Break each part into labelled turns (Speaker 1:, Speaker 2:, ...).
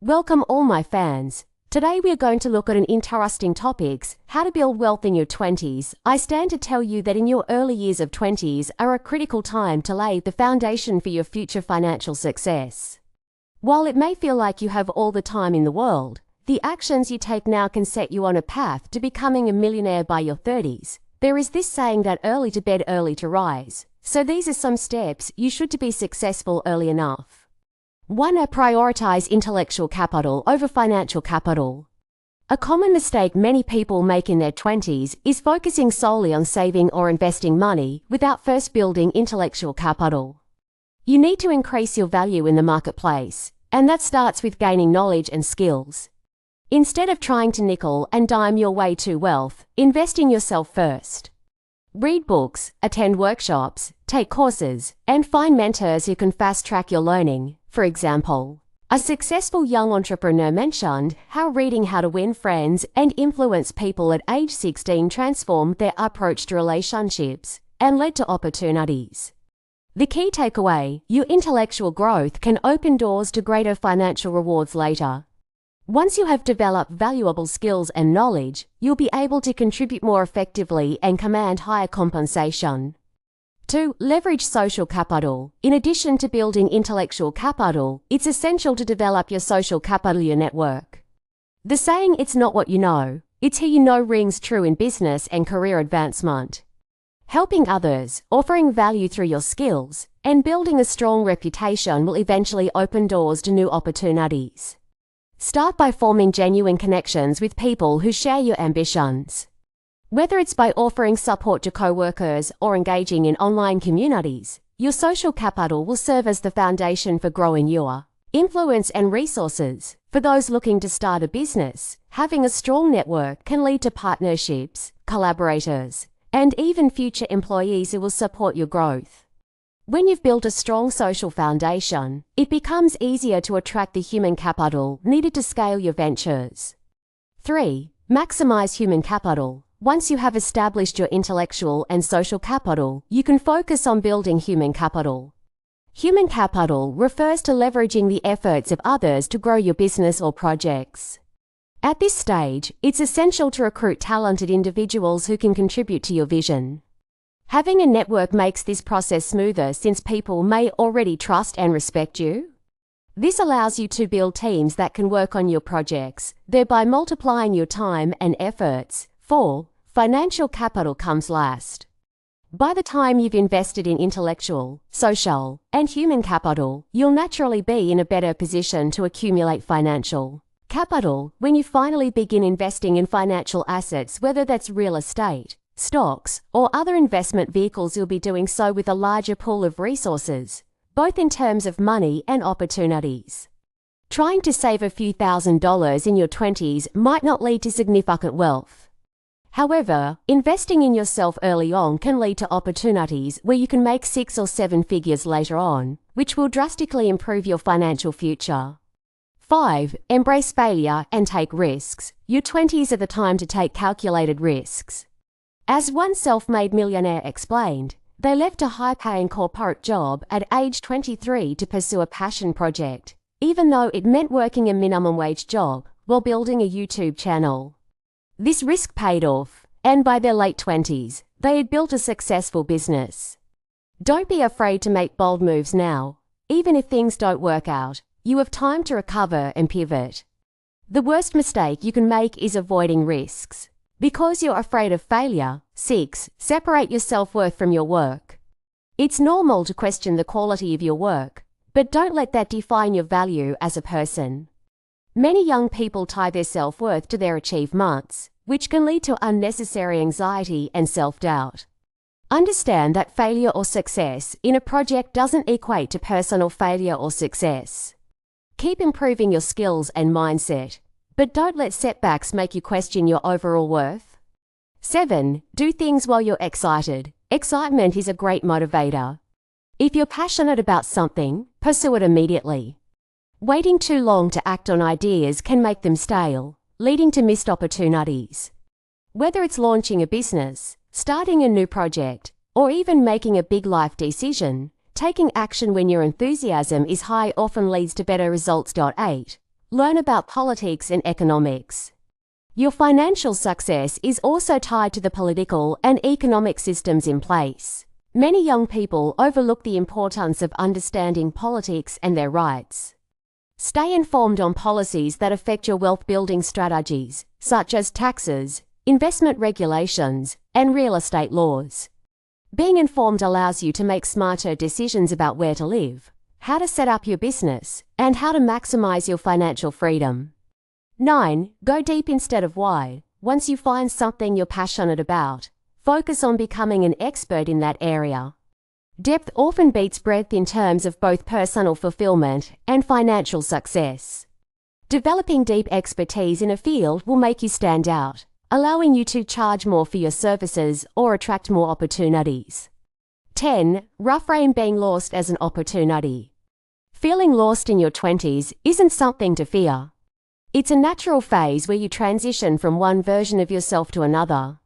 Speaker 1: Welcome all my fans. Today we are going to look at an interesting topics, how to build wealth in your 20s. I stand to tell you that in your early years of 20s are a critical time to lay the foundation for your future financial success. While it may feel like you have all the time in the world, the actions you take now can set you on a path to becoming a millionaire by your 30s. There is this saying that early to bed, early to rise. So these are some steps you should to be successful early enough. 1. Prioritize intellectual capital over financial capital. A common mistake many people make in their 20s is focusing solely on saving or investing money without first building intellectual capital. You need to increase your value in the marketplace, and that starts with gaining knowledge and skills. Instead of trying to nickel and dime your way to wealth, invest in yourself first. Read books, attend workshops, take courses, and find mentors who can fast-track your learning. For example, a successful young entrepreneur mentioned how reading How to Win Friends and Influence People at age 16 transformed their approach to relationships and led to opportunities. The key takeaway: your intellectual growth can open doors to greater financial rewards later. Once you have developed valuable skills and knowledge, you'll be able to contribute more effectively and command higher compensation. 2. Leverage social capital. In addition to building intellectual capital, it's essential to develop your social capital, your network. The saying, "It's not what you know, it's who you know," rings true in business and career advancement. Helping others, offering value through your skills, and building a strong reputation will eventually open doors to new opportunities. Start by forming genuine connections with people who share your ambitions. Whether it's by offering support to co-workers or engaging in online communities, your social capital will serve as the foundation for growing your influence and resources. For those looking to start a business, having a strong network can lead to partnerships, collaborators, and even future employees who will support your growth. When you've built a strong social foundation, it becomes easier to attract the human capital needed to scale your ventures. 3. Maximize human capital. Once you have established your intellectual and social capital, you can focus on building human capital. Human capital refers to leveraging the efforts of others to grow your business or projects. At this stage, it's essential to recruit talented individuals who can contribute to your vision. Having a network makes this process smoother since people may already trust and respect you. This allows you to build teams that can work on your projects, thereby multiplying your time and efforts. 4. Financial capital comes last. By the time you've invested in intellectual, social, and human capital, you'll naturally be in a better position to accumulate financial capital when you finally begin investing in financial assets, whether that's real estate, stocks, or other investment vehicles. You'll be doing so with a larger pool of resources, both in terms of money and opportunities. Trying to save a few $1,000s in your 20s might not lead to significant wealth. However, investing in yourself early on can lead to opportunities where you can make 6 or 7 figures later on, which will drastically improve your financial future. 5. Embrace failure and take risks. Your 20s are the time to take calculated risks. As one self-made millionaire explained, they left a high-paying corporate job at age 23 to pursue a passion project, even though it meant working a minimum wage job while building a YouTube channel. This risk paid off, and by their late 20s, they had built a successful business. Don't be afraid to make bold moves now. Even if things don't work out, you have time to recover and pivot. The worst mistake you can make is avoiding risks. Because you're afraid of failure. 6. Separate your self-worth from your work. It's normal to question the quality of your work, but don't let that define your value as a person. Many young people tie their self-worth to their achievements, which can lead to unnecessary anxiety and self-doubt. Understand that failure or success in a project doesn't equate to personal failure or success. Keep improving your skills and mindset, but don't let setbacks make you question your overall worth. 7. Do things while you're excited. Excitement is a great motivator. If you're passionate about something, pursue it immediately. Waiting too long to act on ideas can make them stale, leading to missed opportunities. Whether it's launching a business, starting a new project, or even making a big life decision, taking action when your enthusiasm is high often leads to better results. 8. Learn about politics and economics. Your financial success is also tied to the political and economic systems in place. Many young people overlook the importance of understanding politics and their rights. Stay informed on policies that affect your wealth-building strategies, such as taxes, investment regulations, and real estate laws. Being informed allows you to make smarter decisions about where to live, how to set up your business, and how to maximize your financial freedom. 9. Go deep instead of wide. Once you find something you're passionate about, focus on becoming an expert in that area. Depth often beats breadth in terms of both personal fulfillment and financial success. Developing deep expertise in a field will make you stand out, allowing you to charge more for your services or attract more opportunities. 10. Reframe being lost as an opportunity. Feeling lost in your 20s isn't something to fear. It's a natural phase where you transition from one version of yourself to another.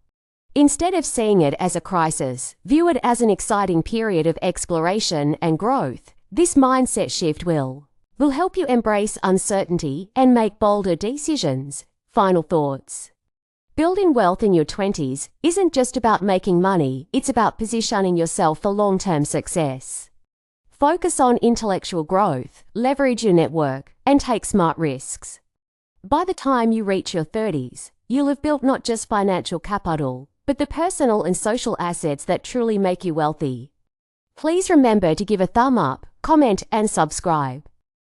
Speaker 1: Instead of seeing it as a crisis, view it as an exciting period of exploration and growth. This mindset shift will help you embrace uncertainty and make bolder decisions. Final thoughts. Building wealth in your 20s isn't just about making money, it's about positioning yourself for long-term success. Focus on intellectual growth, leverage your network, and take smart risks. By the time you reach your 30s, you'll have built not just financial capital, but the personal and social assets that truly make you wealthy. Please remember to give a thumb up, comment, and subscribe.